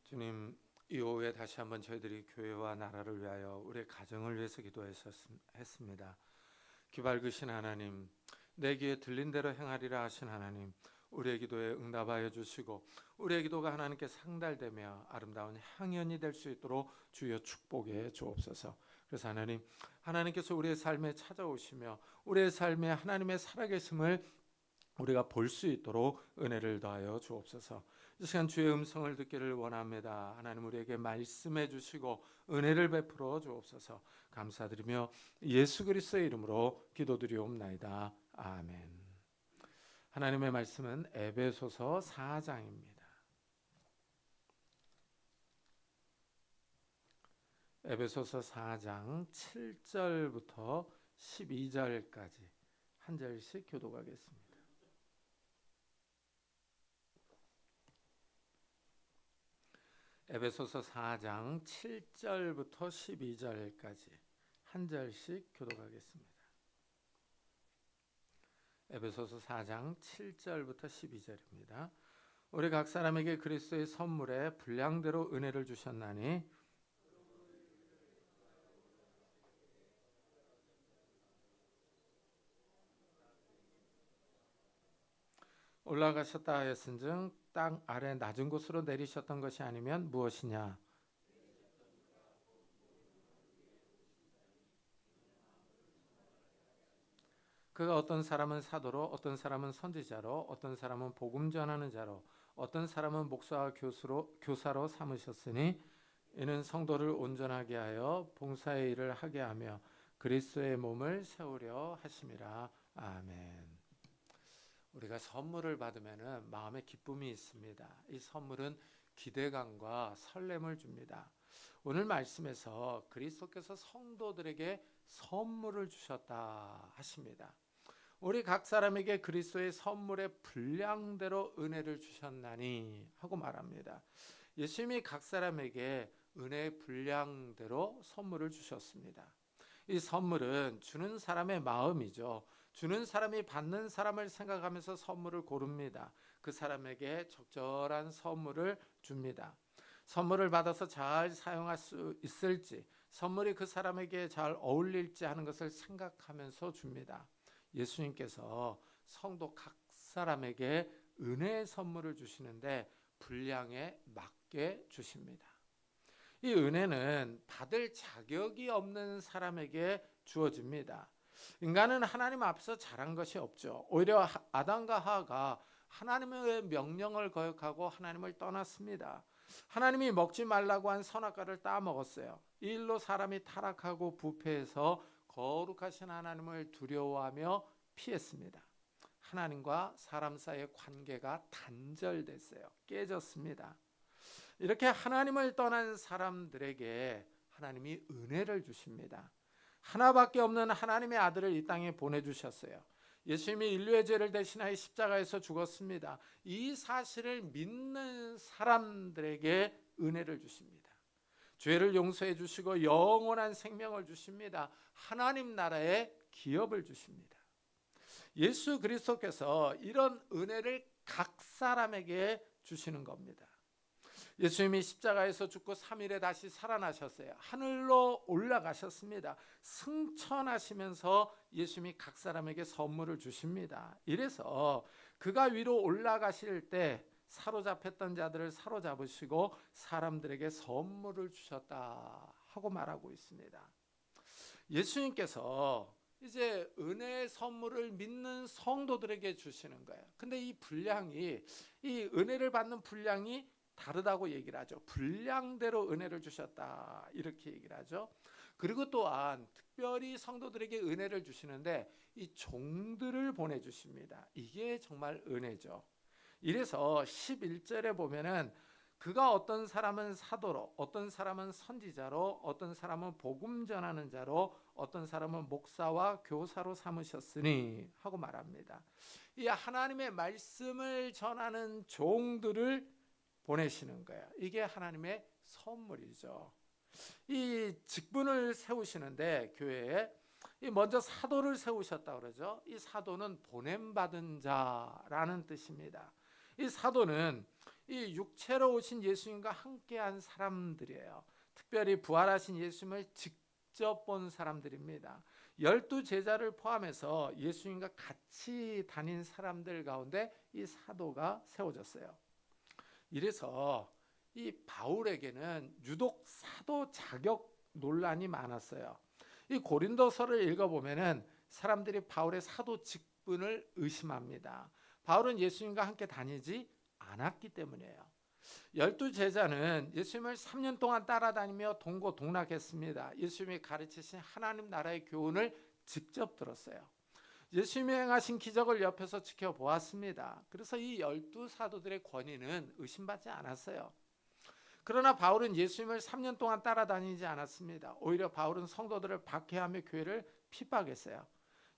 주님, 이 오후에 다시 한번 저희들이 교회와 나라를 위하여 우리의 가정을 위해서 기도했습니다. 귀 밝으신 하나님, 내 귀에 들린 대로 행하리라 하신 하나님, 우리의 기도에 응답하여 주시고 우리의 기도가 하나님께 상달되며 아름다운 향연이 될 수 있도록 주여 축복해 주옵소서. 그래서 하나님께서 우리의 삶에 찾아오시며 우리의 삶에 하나님의 살아계심을 우리가 볼 수 있도록 은혜를 더하여 주옵소서. 이 시간 주의 음성을 듣기를 원합니다. 하나님 우리에게 말씀해 주시고 은혜를 베풀어 주옵소서. 감사드리며 예수 그리스도의 이름으로 기도드리옵나이다. 아멘. 하나님의 말씀은 에베소서 4장입니다. 에베소서 4장 7절부터 12절까지 한 절씩 교독하겠습니다. 에베소서 4장 7절부터 12절까지 한 절씩 교독하겠습니다. 에베소서 4장 7절부터 12절입니다. 우리 각 사람에게 그리스도의 선물에 분량대로 은혜를 주셨나니 올라가셨다 하였은즉 땅 아래 낮은 곳으로 내리셨던 것이 아니면 무엇이냐? 그가 어떤 사람은 사도로, 어떤 사람은 선지자로, 어떤 사람은 복음 전하는 자로, 어떤 사람은 목사와 교사로 삼으셨으니 이는 성도를 온전하게 하여 봉사의 일을 하게 하며 그리스도의 몸을 세우려 하심이라. 아멘. 우리가 선물을 받으면 마음에 기쁨이 있습니다. 이 선물은 기대감과 설렘을 줍니다. 오늘 말씀에서 그리스도께서 성도들에게 선물을 주셨다 하십니다. 우리 각 사람에게 그리스도의 선물의 분량대로 은혜를 주셨나니 하고 말합니다. 예수님이 각 사람에게 은혜의 분량대로 선물을 주셨습니다. 이 선물은 주는 사람의 마음이죠. 주는 사람이 받는 사람을 생각하면서 선물을 고릅니다. 그 사람에게 적절한 선물을 줍니다. 선물을 받아서 잘 사용할 수 있을지, 선물이 그 사람에게 잘 어울릴지 하는 것을 생각하면서 줍니다. 예수님께서 성도 각 사람에게 은혜의 선물을 주시는데 분량에 맞게 주십니다. 이 은혜는 받을 자격이 없는 사람에게 주어집니다. 인간은 하나님 앞에서 잘한 것이 없죠. 오히려 아담과 하와가 하나님의 명령을 거역하고 하나님을 떠났습니다. 하나님이 먹지 말라고 한 선악과를 따먹었어요. 이 일로 사람이 타락하고 부패해서 거룩하신 하나님을 두려워하며 피했습니다. 하나님과 사람 사이의 관계가 단절됐어요. 깨졌습니다. 이렇게 하나님을 떠난 사람들에게 하나님이 은혜를 주십니다. 하나밖에 없는 하나님의 아들을 이 땅에 보내주셨어요. 예수님이 인류의 죄를 대신하여 십자가에서 죽었습니다. 이 사실을 믿는 사람들에게 은혜를 주십니다. 죄를 용서해 주시고 영원한 생명을 주십니다. 하나님 나라의 기업을 주십니다. 예수 그리스도께서 이런 은혜를 각 사람에게 주시는 겁니다. 예수님이 십자가에서 죽고 3일에 다시 살아나셨어요. 하늘로 올라가셨습니다. 승천하시면서 예수님이 각 사람에게 선물을 주십니다. 이래서 그가 위로 올라가실 때 사로잡혔던 자들을 사로잡으시고 사람들에게 선물을 주셨다 하고 말하고 있습니다. 예수님께서 이제 은혜의 선물을 믿는 성도들에게 주시는 거예요. 근데 이 분량이, 이 은혜를 받는 분량이 다르다고 얘기를 하죠. 분량대로 은혜를 주셨다 이렇게 얘기를 하죠. 그리고 또한 특별히 성도들에게 은혜를 주시는데 이 종들을 보내주십니다. 이게 정말 은혜죠. 이래서 11절에 보면은 그가 어떤 사람은 사도로, 어떤 사람은 선지자로, 어떤 사람은 복음 전하는 자로, 어떤 사람은 목사와 교사로 삼으셨으니 하고 말합니다. 이 하나님의 말씀을 전하는 종들을 보내시는 거예요. 이게 하나님의 선물이죠. 이 직분을 세우시는데 교회에 먼저 사도를 세우셨다 그러죠. 이 사도는 보냄받은 자라는 뜻입니다. 이 사도는 이 육체로 오신 예수님과 함께한 사람들이에요. 특별히 부활하신 예수님을 직접 본 사람들입니다. 12 제자를 포함해서 예수님과 같이 다닌 사람들 가운데 이 사도가 세워졌어요. 이래서 이 바울에게는 유독 사도 자격 논란이 많았어요. 이 고린도서를 읽어보면은 사람들이 바울의 사도 직분을 의심합니다. 바울은 예수님과 함께 다니지 않았기 때문이에요. 12 제자는 예수님을 3년 동안 따라다니며 동고동락했습니다. 예수님이 가르치신 하나님 나라의 교훈을 직접 들었어요. 예수님이 행하신 기적을 옆에서 지켜보았습니다. 그래서 이 12 사도들의 권위는 의심받지 않았어요. 그러나 바울은 예수님을 3년 동안 따라다니지 않았습니다. 오히려 바울은 성도들을 박해하며 교회를 핍박했어요.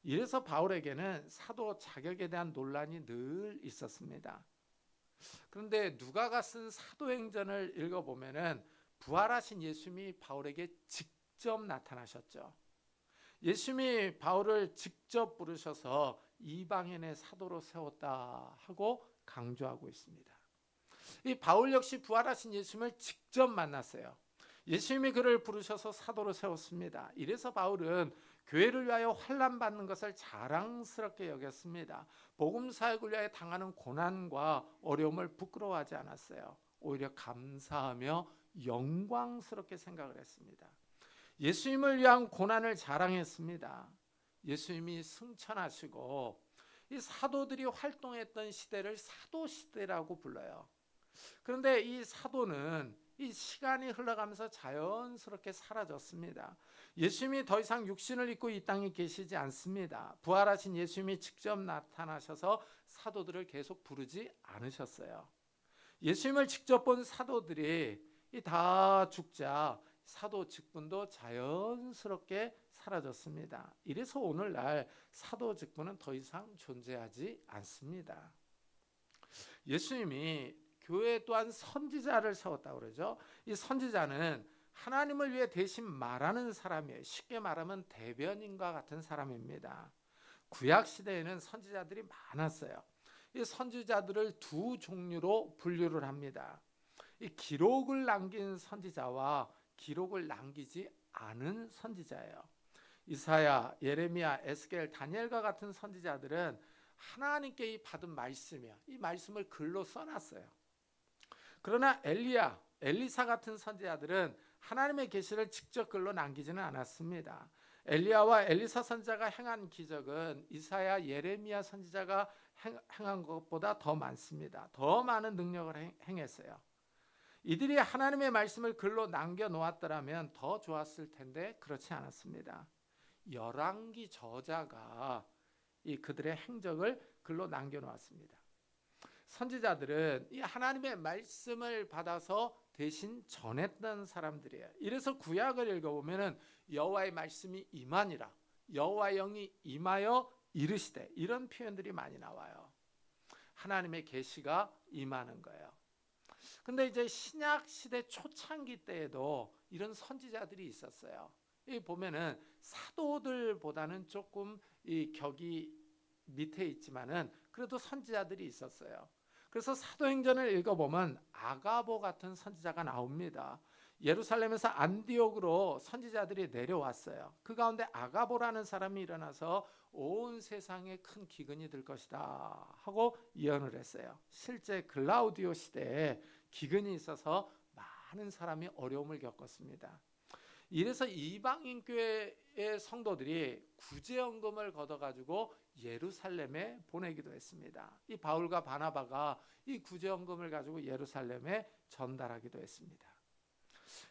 이래서 바울에게는 사도 자격에 대한 논란이 늘 있었습니다. 그런데 누가가 쓴 사도행전을 읽어보면은 부활하신 예수님이 바울에게 직접 나타나셨죠. 예수님이 바울을 직접 부르셔서 이방인의 사도로 세웠다 하고 강조하고 있습니다. 이 바울 역시 부활하신 예수님을 직접 만났어요. 예수님이 그를 부르셔서 사도로 세웠습니다. 이래서 바울은 교회를 위하여 환난 받는 것을 자랑스럽게 여겼습니다. 복음 사역을 위하여 당하는 고난과 어려움을 부끄러워하지 않았어요. 오히려 감사하며 영광스럽게 생각을 했습니다. 예수님을 위한 고난을 자랑했습니다. 예수님이 승천하시고 이 사도들이 활동했던 시대를 사도 시대라고 불러요. 그런데 이 사도는 이 시간이 흘러가면서 자연스럽게 사라졌습니다. 예수님이 더 이상 육신을 입고 이 땅에 계시지 않습니다. 부활하신 예수님이 직접 나타나셔서 사도들을 계속 부르지 않으셨어요. 예수님을 직접 본 사도들이 다 죽자 사도 직분도 자연스럽게 사라졌습니다. 이래서 오늘날 사도 직분은 더 이상 존재하지 않습니다. 예수님이 교회 또한 선지자를 세웠다고 그러죠. 이 선지자는 하나님을 위해 대신 말하는 사람이에요. 쉽게 말하면 대변인과 같은 사람입니다. 구약 시대에는 선지자들이 많았어요. 이 선지자들을 두 종류로 분류를 합니다. 이 기록을 남긴 선지자와 기록을 남기지 않은 선지자예요. 이사야, 예레미야, 에스겔, 다니엘과 같은 선지자들은 하나님께 받은 말씀이요. 이 말씀을 글로 써놨어요. 그러나 엘리야, 엘리사 같은 선지자들은 하나님의 계시를 직접 글로 남기지는 않았습니다. 엘리야와 엘리사 선지자가 행한 기적은 이사야, 예레미야 선지자가 행한 것보다 더 많습니다. 더 많은 능력을 행했어요. 이들이 하나님의 말씀을 글로 남겨놓았더라면 더 좋았을 텐데 그렇지 않았습니다. 열왕기 저자가 이 그들의 행적을 글로 남겨놓았습니다. 선지자들은 이 하나님의 말씀을 받아서 대신 전했던 사람들이에요. 이래서 구약을 읽어보면은 여호와의 말씀이 임하니라, 여호와 영이 임하여 이르시되, 이런 표현들이 많이 나와요. 하나님의 계시가 임하는 거예요. 근데 이제 신약 시대 초창기 때에도 이런 선지자들이 있었어요. 이 보면은 사도들보다는 조금 이 격이 밑에 있지만은 그래도 선지자들이 있었어요. 그래서 사도행전을 읽어보면 아가보 같은 선지자가 나옵니다. 예루살렘에서 안디옥으로 선지자들이 내려왔어요. 그 가운데 아가보라는 사람이 일어나서 온 세상에 큰 기근이 들 것이다 하고 예언을 했어요. 실제 글라우디오 시대에 기근이 있어서 많은 사람이 어려움을 겪었습니다. 이래서 이방인 교회의 성도들이 구제연금을 걷어가지고 예루살렘에 보내기도 했습니다. 이 바울과 바나바가 이 구제연금을 가지고 예루살렘에 전달하기도 했습니다.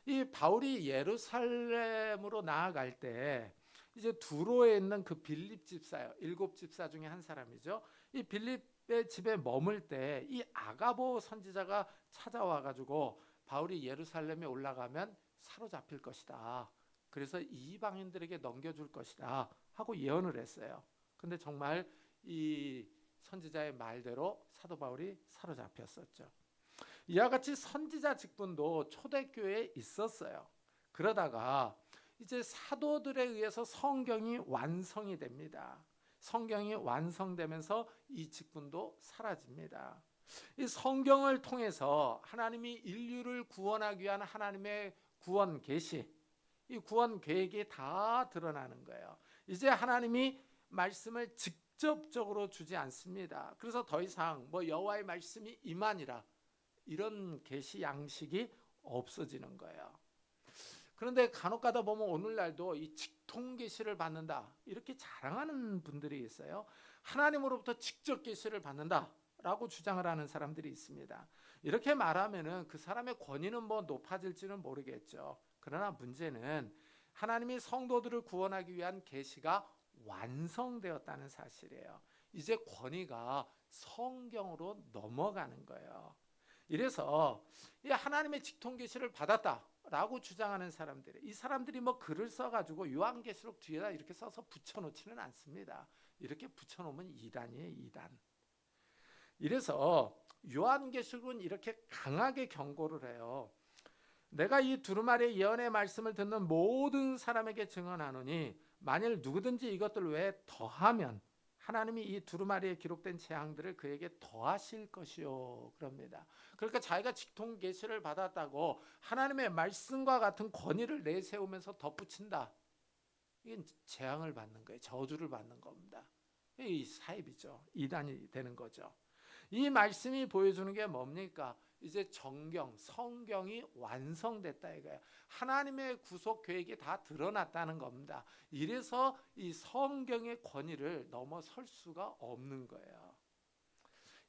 이 바울이 예루살렘으로 나아갈 때 이제 두로에 있는 그 빌립 집사요, 7 집사 중에 한 사람이죠. 이 빌립의 집에 머물 때 이 아가보 선지자가 찾아와가지고 바울이 예루살렘에 올라가면 사로잡힐 것이다. 그래서 이방인들에게 넘겨줄 것이다 하고 예언을 했어요. 근데 정말 이 선지자의 말대로 사도 바울이 사로잡혔었죠. 이와 같이 선지자 직분도 초대교회에 있었어요. 그러다가 이제 사도들에 의해서 성경이 완성이 됩니다. 성경이 완성되면서 이 직분도 사라집니다. 이 성경을 통해서 하나님이 인류를 구원하기 위한 하나님의 구원 계시, 이 구원 계획이 다 드러나는 거예요. 이제 하나님이 말씀을 직접적으로 주지 않습니다. 그래서 더 이상 뭐 여호와의 말씀이 임하니라 이런 계시 양식이 없어지는 거예요. 그런데 간혹 가다 보면 오늘날도 이 직통 계시를 받는다 이렇게 자랑하는 분들이 있어요. 하나님으로부터 직접 계시를 받는다라고 주장을 하는 사람들이 있습니다. 이렇게 말하면은 그 사람의 권위는 뭐 높아질지는 모르겠죠. 그러나 문제는 하나님이 성도들을 구원하기 위한 계시가 완성되었다는 사실이에요. 이제 권위가 성경으로 넘어가는 거예요. 이래서 이 하나님의 직통 계시를 받았다라고 주장하는 사람들이, 이 사람들이 뭐 글을 써가지고 요한계시록 뒤에다 이렇게 써서 붙여놓지는 않습니다. 이렇게 붙여놓으면 이단이에요, 이단. 이래서 요한계시록은 이렇게 강하게 경고를 해요. 내가 이 두루마리의 예언의 말씀을 듣는 모든 사람에게 증언하노니 만일 누구든지 이것들 외에 더하면 하나님이 이 두루마리에 기록된 재앙들을 그에게 더하실 것이요 그럽니다. 그러니까 자기가 직통 계시를 받았다고 하나님의 말씀과 같은 권위를 내세우면서 덧붙인다. 이건 재앙을 받는 거예요. 저주를 받는 겁니다. 이 사입이죠. 이단이 되는 거죠. 이 말씀이 보여주는 게 뭡니까? 이제 정경, 성경이 완성됐다 이거예요. 하나님의 구속 계획이 다 드러났다는 겁니다. 이래서 이 성경의 권위를 넘어설 수가 없는 거예요.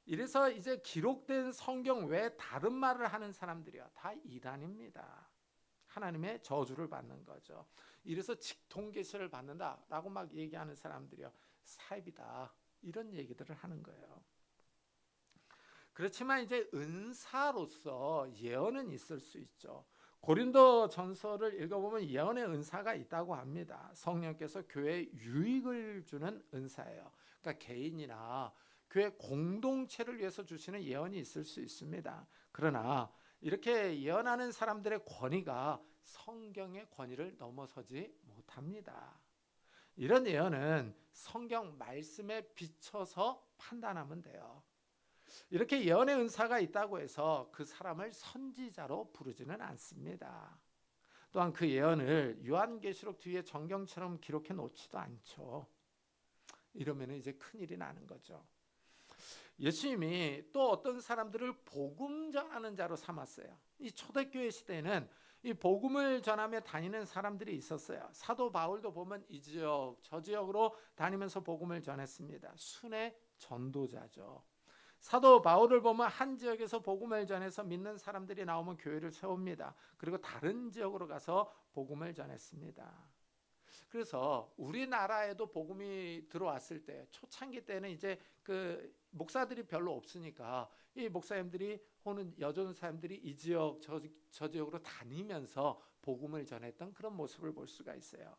이래서 이제 기록된 성경 외에 다른 말을 하는 사람들이요, 다 이단입니다. 하나님의 저주를 받는 거죠. 이래서 직통계시를 받는다라고 막 얘기하는 사람들이요, 사입이다 이런 얘기들을 하는 거예요. 그렇지만 이제 은사로서 예언은 있을 수 있죠. 고린도 전서를 읽어보면 예언의 은사가 있다고 합니다. 성령께서 교회에 유익을 주는 은사예요. 그러니까 개인이나 교회 공동체를 위해서 주시는 예언이 있을 수 있습니다. 그러나 이렇게 예언하는 사람들의 권위가 성경의 권위를 넘어서지 못합니다. 이런 예언은 성경 말씀에 비춰서 판단하면 돼요. 이렇게 예언의 은사가 있다고 해서 그 사람을 선지자로 부르지는 않습니다. 또한 그 예언을 요한계시록 뒤에 정경처럼 기록해 놓지도 않죠. 이러면 이제 큰일이 나는 거죠. 예수님이 또 어떤 사람들을 복음 전하는 자로 삼았어요. 이 초대교회 시대에는 이 복음을 전하며 다니는 사람들이 있었어요. 사도 바울도 보면 이 지역 저 지역으로 다니면서 복음을 전했습니다. 순회 전도자죠. 사도 바울을 보면 한 지역에서 복음을 전해서 믿는 사람들이 나오면 교회를 세웁니다. 그리고 다른 지역으로 가서 복음을 전했습니다. 그래서 우리나라에도 복음이 들어왔을 때 초창기 때는 이제 그 목사들이 별로 없으니까 이 목사님들이 혹은 여전사님들이 이 지역 저 지역으로 다니면서 복음을 전했던 그런 모습을 볼 수가 있어요.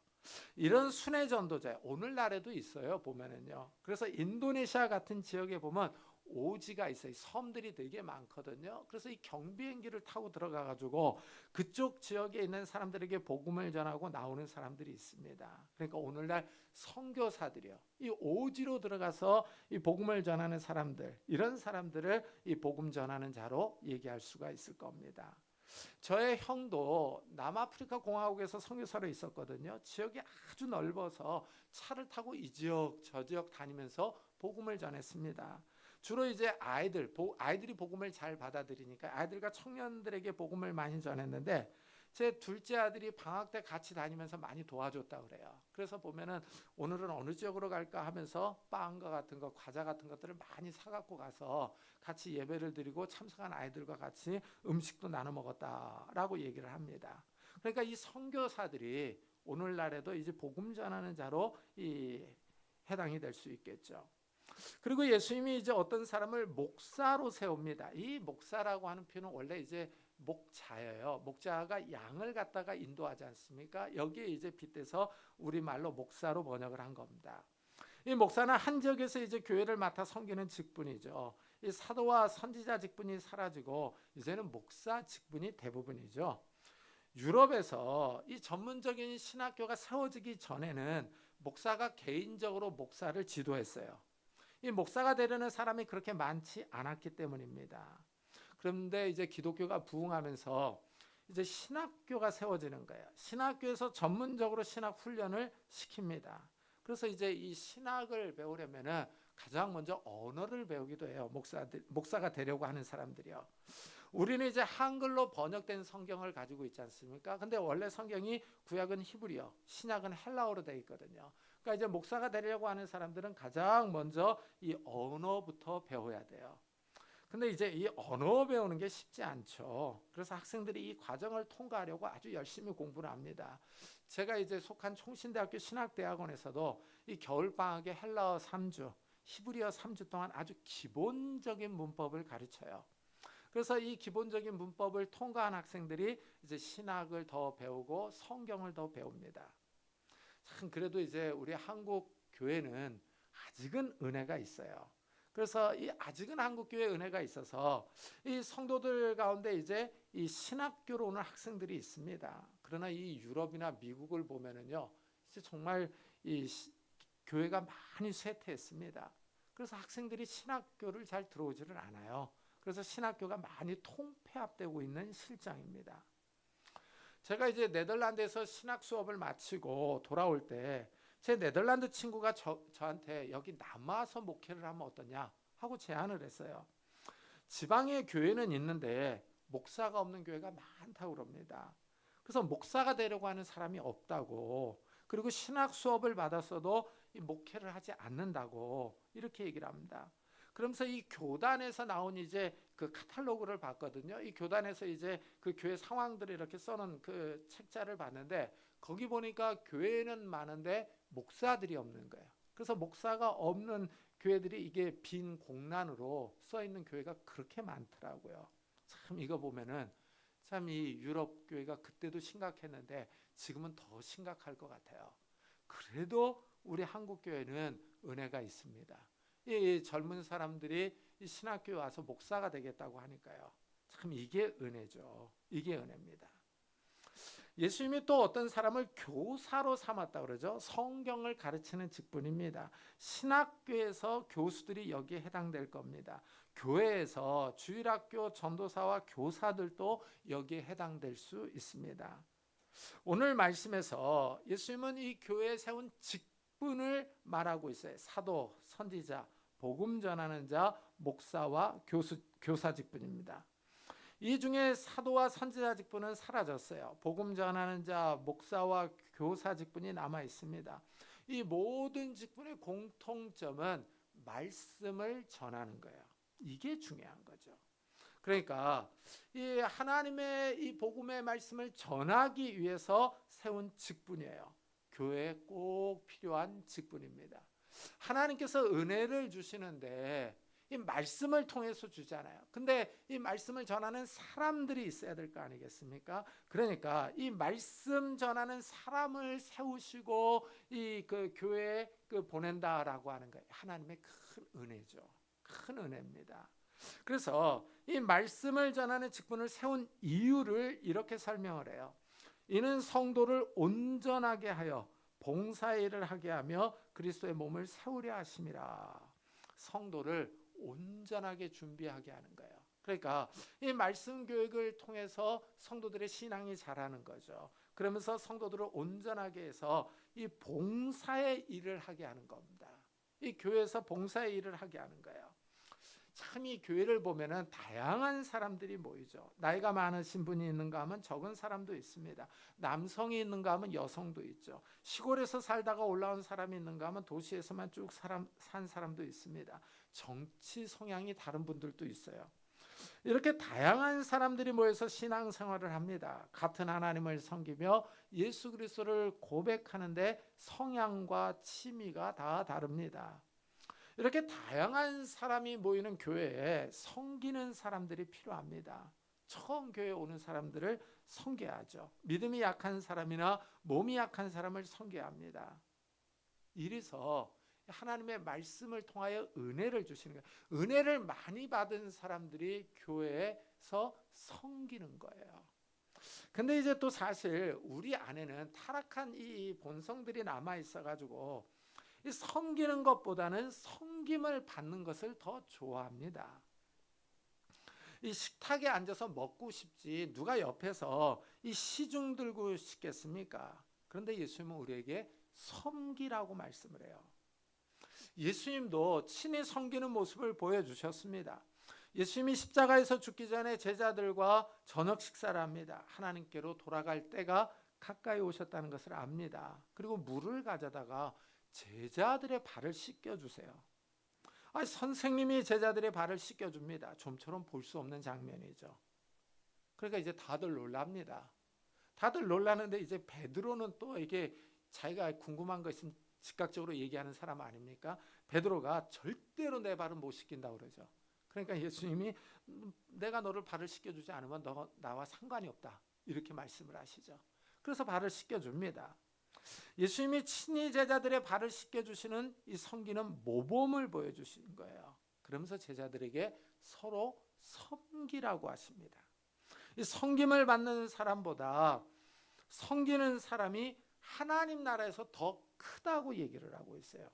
이런 순회 전도자 오늘날에도 있어요. 보면은요. 그래서 인도네시아 같은 지역에 보면 오지가 있어요. 섬들이 되게 많거든요. 그래서 이 경비행기를 타고 들어가 가지고 그쪽 지역에 있는 사람들에게 복음을 전하고 나오는 사람들이 있습니다. 그러니까 오늘날 선교사들이요, 이 오지로 들어가서 이 복음을 전하는 사람들, 이런 사람들을 이 복음 전하는 자로 얘기할 수가 있을 겁니다. 저의 형도 남아프리카 공화국에서 선교사로 있었거든요. 지역이 아주 넓어서 차를 타고 이 지역 저 지역 다니면서 복음을 전했습니다. 주로 이제 아이들이 복음을 잘 받아들이니까 아이들과 청년들에게 복음을 많이 전했는데, 제 둘째 아들이 방학 때 같이 다니면서 많이 도와줬다 그래요. 그래서 보면은 오늘은 어느 지역으로 갈까 하면서 빵과 같은 거, 과자 같은 것들을 많이 사갖고 가서 같이 예배를 드리고 참석한 아이들과 같이 음식도 나눠 먹었다라고 얘기를 합니다. 그러니까 이 선교사들이 오늘날에도 이제 복음 전하는 자로 해당이 될 수 있겠죠. 그리고 예수님이 이제 어떤 사람을 목사로 세웁니다. 이 목사라고 하는 표현은 원래 이제 목자예요. 목자가 양을 갖다가 인도하지 않습니까? 여기에 이제 빗대서 우리말로 목사로 번역을 한 겁니다. 이 목사는 한 지역에서 이제 교회를 맡아 섬기는 직분이죠. 이 사도와 선지자 직분이 사라지고 이제는 목사 직분이 대부분이죠. 유럽에서 이 전문적인 신학교가 세워지기 전에는 목사가 개인적으로 목사를 지도했어요. 이 목사가 되려는 사람이 그렇게 많지 않았기 때문입니다. 그런데 이제 기독교가 부흥하면서 이제 신학교가 세워지는 거예요. 신학교에서 전문적으로 신학 훈련을 시킵니다. 그래서 이제 이 신학을 배우려면은 가장 먼저 언어를 배우기도 해요. 목사가 되려고 하는 사람들이요. 우리는 이제 한글로 번역된 성경을 가지고 있지 않습니까? 근데 원래 성경이 구약은 히브리어, 신약은 헬라어로 되어 있거든요. 그러니까 이제 목사가 되려고 하는 사람들은 가장 먼저 이 언어부터 배워야 돼요. 근데 이제 이 언어 배우는 게 쉽지 않죠. 그래서 학생들이 이 과정을 통과하려고 아주 열심히 공부를 합니다. 제가 이제 속한 총신대학교 신학대학원에서도 이 겨울방학에 헬라어 3주, 히브리어 3주 동안 아주 기본적인 문법을 가르쳐요. 그래서 이 기본적인 문법을 통과한 학생들이 이제 신학을 더 배우고 성경을 더 배웁니다. 참 그래도 이제 우리 한국 교회는 아직은 은혜가 있어요. 그래서 이 아직은 한국 교회 은혜가 있어서 이 성도들 가운데 이제 이 신학교로 오는 학생들이 있습니다. 그러나 이 유럽이나 미국을 보면은요, 이제 정말 이 교회가 많이 쇠퇴했습니다. 그래서 학생들이 신학교를 잘 들어오지를 않아요. 그래서 신학교가 많이 통폐합되고 있는 실정입니다. 제가 이제 네덜란드에서 신학 수업을 마치고 돌아올 때 제 네덜란드 친구가 저한테 여기 남아서 목회를 하면 어떠냐 하고 제안을 했어요. 지방에 교회는 있는데 목사가 없는 교회가 많다고 그럽니다. 그래서 목사가 되려고 하는 사람이 없다고, 그리고 신학 수업을 받았어도 이 목회를 하지 않는다고 이렇게 얘기를 합니다. 그러면서 이 교단에서 나온 이제 그 카탈로그를 봤거든요. 이 교단에서 이제 그 교회 상황들을 이렇게 써놓은 그 책자를 봤는데 거기 보니까 교회는 많은데 목사들이 없는 거예요. 그래서 목사가 없는 교회들이 이게 빈 공란으로 써 있는 교회가 그렇게 많더라고요. 참 이거 보면은 참 이 유럽 교회가 그때도 심각했는데 지금은 더 심각할 것 같아요. 그래도 우리 한국 교회는 은혜가 있습니다. 이 젊은 사람들이 이 신학교에 와서 목사가 되겠다고 하니까요. 참 이게 은혜죠. 이게 은혜입니다. 예수님이 또 어떤 사람을 교사로 삼았다 그러죠. 성경을 가르치는 직분입니다. 신학교에서 교수들이 여기에 해당될 겁니다. 교회에서 주일학교 전도사와 교사들도 여기에 해당될 수 있습니다. 오늘 말씀에서 예수님은 이 교회에 세운 직분을 말하고 있어요. 사도, 선지자, 복음 전하는 자, 목사와 교사 직분입니다. 이 중에 사도와 선지자 직분은 사라졌어요. 복음 전하는 자, 목사와 교사 직분이 남아 있습니다. 이 모든 직분의 공통점은 말씀을 전하는 거예요. 이게 중요한 거죠. 그러니까 이 하나님의 이 복음의 말씀을 전하기 위해서 세운 직분이에요. 교회에 꼭 필요한 직분입니다. 하나님께서 은혜를 주시는데 이 말씀을 통해서 주잖아요. 근데 이 말씀을 전하는 사람들이 있어야 될 거 아니겠습니까? 그러니까 이 말씀 전하는 사람을 세우시고 이 그 교회에 보낸다라고 하는 거예요. 하나님의 큰 은혜죠. 큰 은혜입니다. 그래서 이 말씀을 전하는 직분을 세운 이유를 이렇게 설명을 해요. 이는 성도를 온전하게 하여 봉사의 일을 하게 하며 그리스도의 몸을 세우려 하심이라. 성도를 온전하게 준비하게 하는 거예요. 그러니까 이 말씀 교육을 통해서 성도들의 신앙이 자라는 거죠. 그러면서 성도들을 온전하게 해서 이 봉사의 일을 하게 하는 겁니다. 이 교회에서 봉사의 일을 하게 하는 거예요. 참 이 교회를 보면은 다양한 사람들이 모이죠. 나이가 많으신 분이 있는가 하면 적은 사람도 있습니다. 남성이 있는가 하면 여성도 있죠. 시골에서 살다가 올라온 사람이 있는가 하면 도시에서만 쭉 산 사람도 있습니다. 정치 성향이 다른 분들도 있어요. 이렇게 다양한 사람들이 모여서 신앙생활을 합니다. 같은 하나님을 섬기며 예수 그리스도를 고백하는데 성향과 취미가 다 다릅니다. 이렇게 다양한 사람이 모이는 교회에 섬기는 사람들이 필요합니다. 처음 교회에 오는 사람들을 섬겨야죠. 믿음이 약한 사람이나 몸이 약한 사람을 섬겨야 합니다. 이래서 하나님의 말씀을 통하여 은혜를 주시는 거예요. 은혜를 많이 받은 사람들이 교회에서 섬기는 거예요. 근데 이제 또 사실 우리 안에는 타락한 이 본성들이 남아 있어가지고 이 섬기는 것보다는 섬김을 받는 것을 더 좋아합니다. 이 식탁에 앉아서 먹고 싶지 누가 옆에서 이 시중 들고 싶겠습니까? 그런데 예수님은 우리에게 섬기라고 말씀을 해요. 예수님도 친히 섬기는 모습을 보여주셨습니다. 예수님이 십자가에서 죽기 전에 제자들과 저녁 식사를 합니다. 하나님께로 돌아갈 때가 가까이 오셨다는 것을 압니다. 그리고 물을 가져다가 제자들의 발을 씻겨주세요. 선생님이 제자들의 발을 씻겨줍니다. 좀처럼 볼 수 없는 장면이죠. 그러니까 이제 다들 놀랍니다. 다들 놀라는데 이제 베드로는 또 이게 자기가 궁금한 거 있으면 즉각적으로 얘기하는 사람 아닙니까? 베드로가 절대로 내 발은 못 씻긴다고 그러죠. 그러니까 예수님이 내가 너를 발을 씻겨주지 않으면 너 나와 상관이 없다 이렇게 말씀을 하시죠. 그래서 발을 씻겨줍니다. 예수님이 친히 제자들의 발을 씻겨주시는 이 섬기는 모범을 보여주시는 거예요. 그러면서 제자들에게 서로 섬기라고 하십니다. 이 섬김을 받는 사람보다 섬기는 사람이 하나님 나라에서 더 크다고 얘기를 하고 있어요.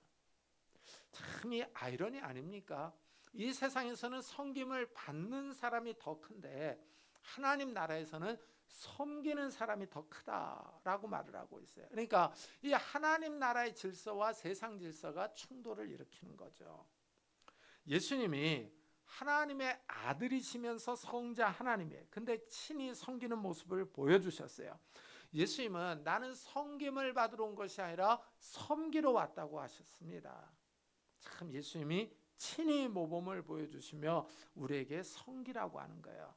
참 이 아이러니 아닙니까? 이 세상에서는 섬김을 받는 사람이 더 큰데 하나님 나라에서는 섬기는 사람이 더 크다라고 말을 하고 있어요. 그러니까 이 하나님 나라의 질서와 세상 질서가 충돌을 일으키는 거죠. 예수님이 하나님의 아들이시면서 성자 하나님이에요. 근데 친히 섬기는 모습을 보여주셨어요. 예수님은 나는 섬김을 받으러 온 것이 아니라 섬기러 왔다고 하셨습니다. 참 예수님이 친히 모범을 보여주시며 우리에게 섬기라고 하는 거예요.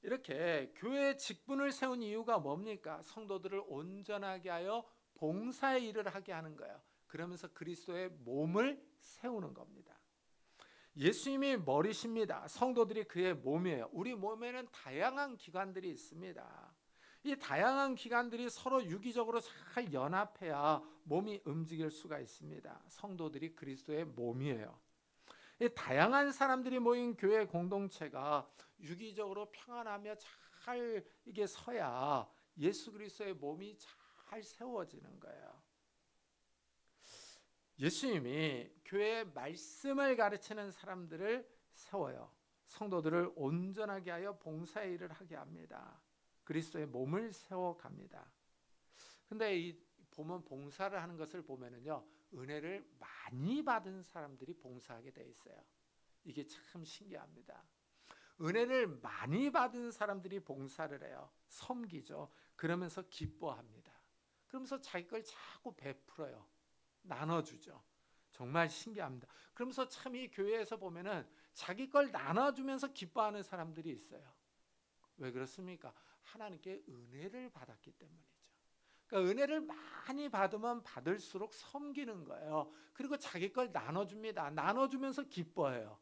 이렇게 교회의 직분을 세운 이유가 뭡니까? 성도들을 온전하게 하여 봉사의 일을 하게 하는 거예요. 그러면서 그리스도의 몸을 세우는 겁니다. 예수님이 머리십니다. 성도들이 그의 몸이에요. 우리 몸에는 다양한 기관들이 있습니다. 이 다양한 기관들이 서로 유기적으로 잘 연합해야 몸이 움직일 수가 있습니다. 성도들이 그리스도의 몸이에요. 이 다양한 사람들이 모인 교회 공동체가 유기적으로 평안하며 잘 이게 서야 예수 그리스도의 몸이 잘 세워지는 거예요. 예수님이 교회의 말씀을 가르치는 사람들을 세워요. 성도들을 온전하게 하여 봉사의 일을 하게 합니다. 그리스도의 몸을 세워갑니다. 근데 이 보면 봉사를 하는 것을 보면은요, 은혜를 많이 받은 사람들이 봉사하게 돼 있어요. 이게 참 신기합니다. 은혜를 많이 받은 사람들이 봉사를 해요. 섬기죠. 그러면서 기뻐합니다. 그러면서 자기 걸 자꾸 베풀어요. 나눠주죠. 정말 신기합니다. 그러면서 참 이 교회에서 보면은 자기 걸 나눠주면서 기뻐하는 사람들이 있어요. 왜 그렇습니까? 하나님께 은혜를 받았기 때문이죠. 그러니까 은혜를 많이 받으면 받을수록 섬기는 거예요. 그리고 자기 걸 나눠줍니다. 나눠주면서 기뻐해요.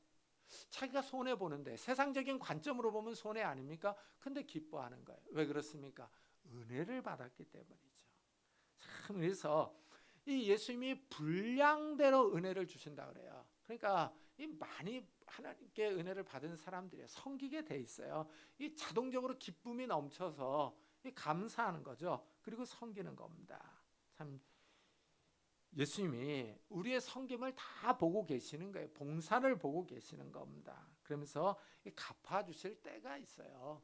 자기가 손해보는데 세상적인 관점으로 보면 손해 아닙니까? 근데 기뻐하는 거예요. 왜 그렇습니까? 은혜를 받았기 때문이죠. 참 그래서 이 예수님이 분량대로 은혜를 주신다 그래요. 그러니까 이 많이 하나님께 은혜를 받은 사람들이 섬기게 돼 있어요. 이 자동적으로 기쁨이 넘쳐서 이 감사하는 거죠. 그리고 섬기는 겁니다. 참 예수님이 우리의 섬김을 다 보고 계시는 거예요. 봉사를 보고 계시는 겁니다. 그러면서 갚아주실 때가 있어요.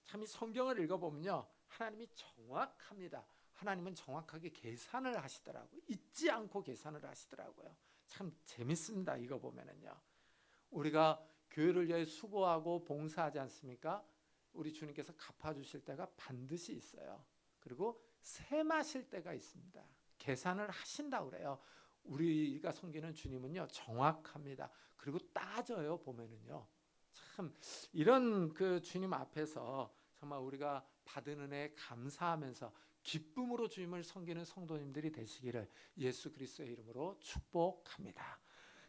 참 이 성경을 읽어보면요, 하나님이 정확합니다. 하나님은 정확하게 계산을 하시더라고요. 잊지 않고 계산을 하시더라고요. 참 재밌습니다. 이거 보면은요, 우리가 교회를 위해 수고하고 봉사하지 않습니까? 우리 주님께서 갚아주실 때가 반드시 있어요. 그리고 세마실 때가 있습니다. 계산을 하신다고 그래요. 우리가 섬기는 주님은요, 정확합니다. 그리고 따져요. 보면은요, 참 이런 그 주님 앞에서 정말 우리가 받은 은혜에 감사하면서 기쁨으로 주님을 섬기는 성도님들이 되시기를 예수 그리스도의 이름으로 축복합니다.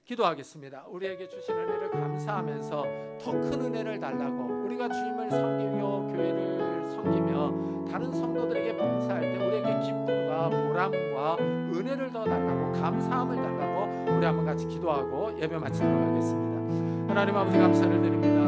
기도하겠습니다. 우리에게 주신 은혜를 감사하면서 더 큰 은혜를 달라고, 우리가 주님을 섬기며 교회를 섬기며 다른 성도들에게 봉사할 때 우리에게 기쁨과 보람과 은혜를 더 달라고, 감사함을 달라고 우리 한번 같이 기도하고 예배 마치도록 하겠습니다. 하나님 아버지 감사를 드립니다.